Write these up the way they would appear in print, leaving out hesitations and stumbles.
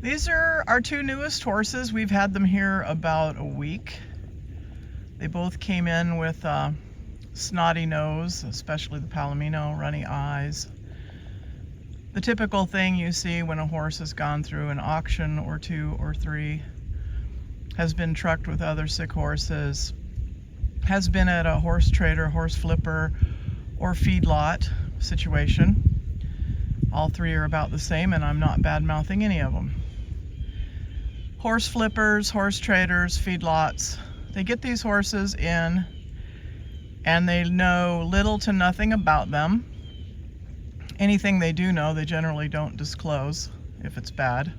These are our two newest horses. We've had them here about a week. They both came in with a snotty nose, especially the Palomino, runny eyes. The typical thing you see when a horse has gone through an auction or two or three, has been trucked with other sick horses, has been at a horse trader, horse flipper, or feedlot situation. All three are about the same, and I'm not bad-mouthing any of them. Horse flippers, horse traders, feedlots, they get these horses in and they know little to nothing about them. Anything they do know, they generally don't disclose if it's bad.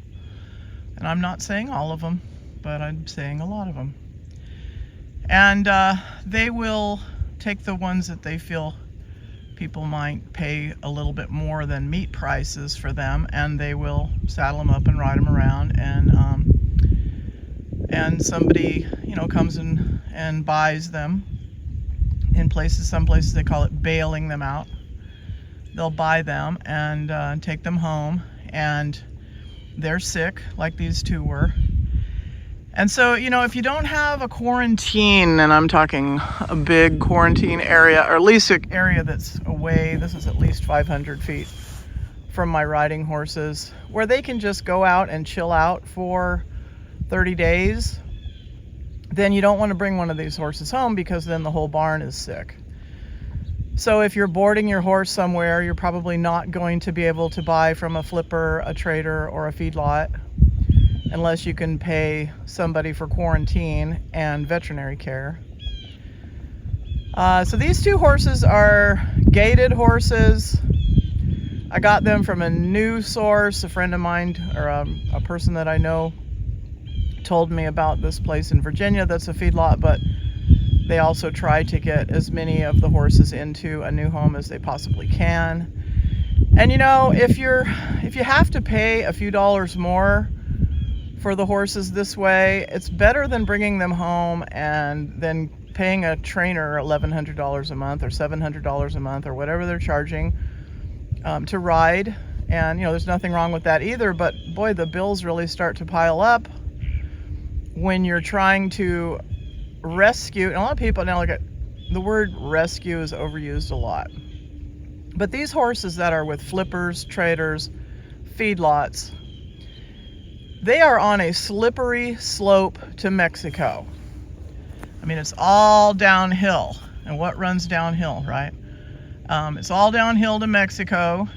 And I'm not saying all of them, but I'm saying a lot of them. And they will take the ones that they feel people might pay a little bit more than meat prices for them, and they will saddle them up and ride them around, and somebody, comes in and buys them in places. Some places they call it bailing them out. They'll buy them and take them home, and they're sick, like these two were. And so, if you don't have a quarantine, and I'm talking a big quarantine area, or at least an area that's away, this is at least 500 feet from my riding horses, where they can just go out and chill out for 30 days, then you don't want to bring one of these horses home, because then the whole barn is sick. So if you're boarding your horse somewhere, you're probably not going to be able to buy from a flipper, a trader, or a feedlot, unless you can pay somebody for quarantine and veterinary care. So these two horses are gaited horses. I got them from a new source. A friend of mine, or a person that I know, told me about this place in Virginia that's a feedlot, but they also try to get as many of the horses into a new home as they possibly can. And if you have to pay a few dollars more for the horses this way, it's better than bringing them home and then paying a trainer $1,100 a month or $700 a month or whatever they're charging to ride. And there's nothing wrong with that either, but boy, the bills really start to pile up when you're trying to rescue. And a lot of people now look at the word rescue is overused a lot, but these horses that are with flippers, traders, feedlots, they are on a slippery slope to Mexico. I mean, it's all downhill. And what runs downhill, right? It's all downhill to Mexico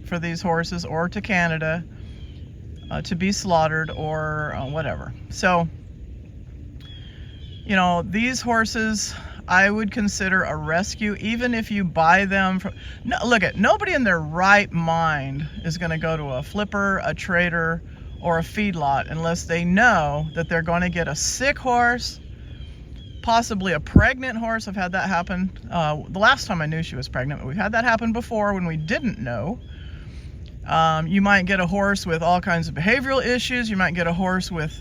for these horses, or to Canada to be slaughtered, or whatever. So, these horses I would consider a rescue, even if you buy them from... nobody in their right mind is going to go to a flipper, a trader, or a feedlot unless they know that they're going to get a sick horse, possibly a pregnant horse. I've had that happen. The last time I knew she was pregnant, but we've had that happen before when we didn't know. You might get a horse with all kinds of behavioral issues. You might get a horse with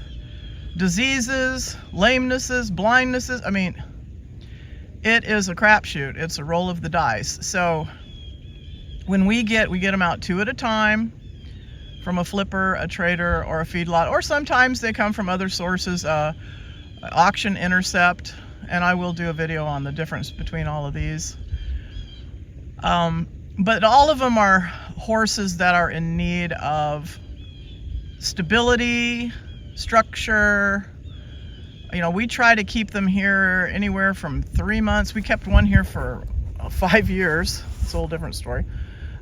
diseases, lamenesses, blindnesses. I mean, it is a crapshoot. It's a roll of the dice. So when we get them out two at a time, from a flipper, a trader, or a feedlot, or sometimes they come from other sources, auction intercept, and I will do a video on the difference between all of these. But all of them are horses that are in need of stability, structure. We try to keep them here anywhere from 3 months. We kept one here for 5 years. It's a whole different story.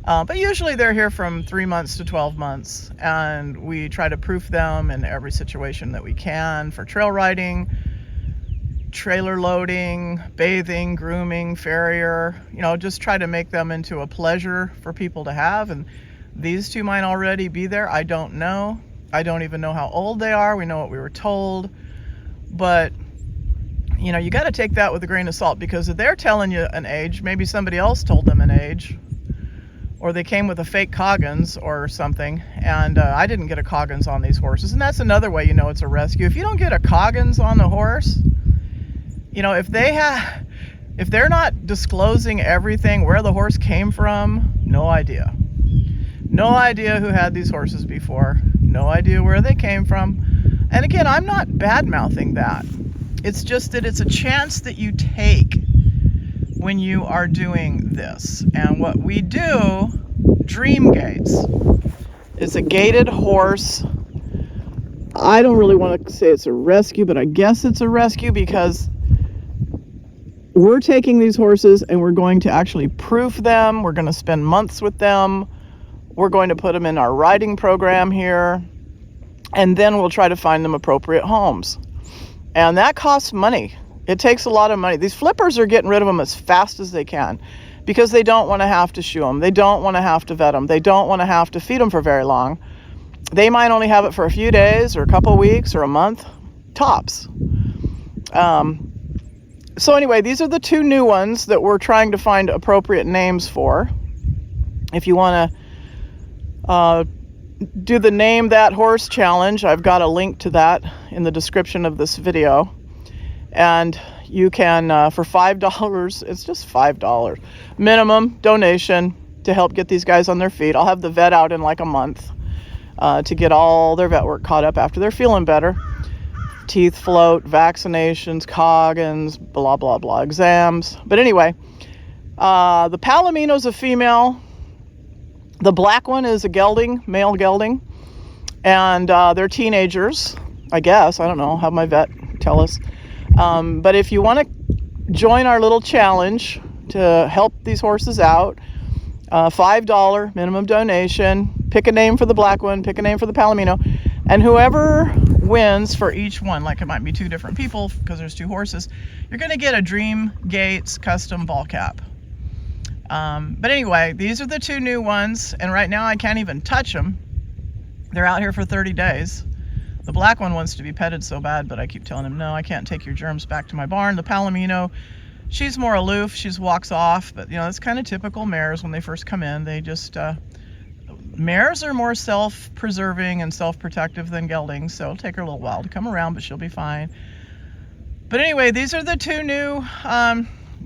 But usually they're here from 3 months to 12 months, and we try to proof them in every situation that we can for trail riding, trailer loading, bathing, grooming, farrier, just try to make them into a pleasure for people to have. And these two might already be there. I don't know. I don't even know how old they are. We know what we were told, but you got to take that with a grain of salt, because if they're telling you an age, maybe somebody else told them an age, or they came with a fake Coggins or something. And I didn't get a Coggins on these horses, and that's another way it's a rescue. If you don't get a Coggins on the horse, if they're not disclosing everything, where the horse came from, no idea. No idea who had these horses before. no idea where they came from. And again, I'm not bad-mouthing that. It's just that it's a chance that you take when you are doing this. And what we do, Dreamgaits, is a gated horse. I don't really want to say it's a rescue, but I guess it's a rescue because we're taking these horses and we're going to actually proof them. We're going to spend months with them. We're going to put them in our riding program here. And then we'll try to find them appropriate homes. And that costs money. It takes a lot of money. These flippers are getting rid of them as fast as they can because they don't want to have to shoe them. They don't want to have to vet them. They don't want to have to feed them for very long. They might only have it for a few days or a couple weeks or a month, tops. So anyway, these are the two new ones that we're trying to find appropriate names for. If you want to do the Name That Horse challenge, I've got a link to that in the description of this video. And you can, for $5, it's just $5 minimum donation to help get these guys on their feet. I'll have the vet out in like a month to get all their vet work caught up after they're feeling better. Teeth float, vaccinations, Coggins, blah, blah, blah, exams. But anyway, the Palomino's a female. The black one is a gelding, male gelding. And they're teenagers, I guess. I don't know. Have my vet tell us. But if you want to join our little challenge to help these horses out, $5 minimum donation. Pick a name for the black one, pick a name for the Palomino, and whoever wins for each one, like it might be two different people because there's two horses, you're going to get a Dreamgaits custom ball cap. But anyway, these are the two new ones, and right now I can't even touch them. They're out here for 30 days. The black one wants to be petted so bad, but I keep telling him, no, I can't take your germs back to my barn. The Palomino, she's more aloof. She just walks off, but you know, it's kind of typical mares when they first come in. They just, mares are more self-preserving and self-protective than geldings, so it'll take her a little while to come around, but she'll be fine. But anyway, these are the two new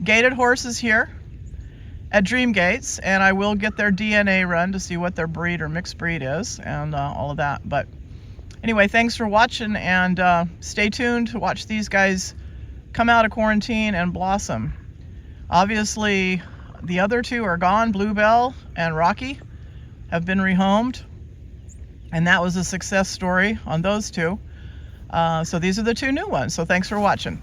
gated horses here at Dreamgaits, and I will get their DNA run to see what their breed or mixed breed is and all of that. But anyway, thanks for watching, and stay tuned to watch these guys come out of quarantine and blossom. Obviously, the other two are gone. Bluebell and Rocky have been rehomed, and that was a success story on those two. So these are the two new ones. So thanks for watching.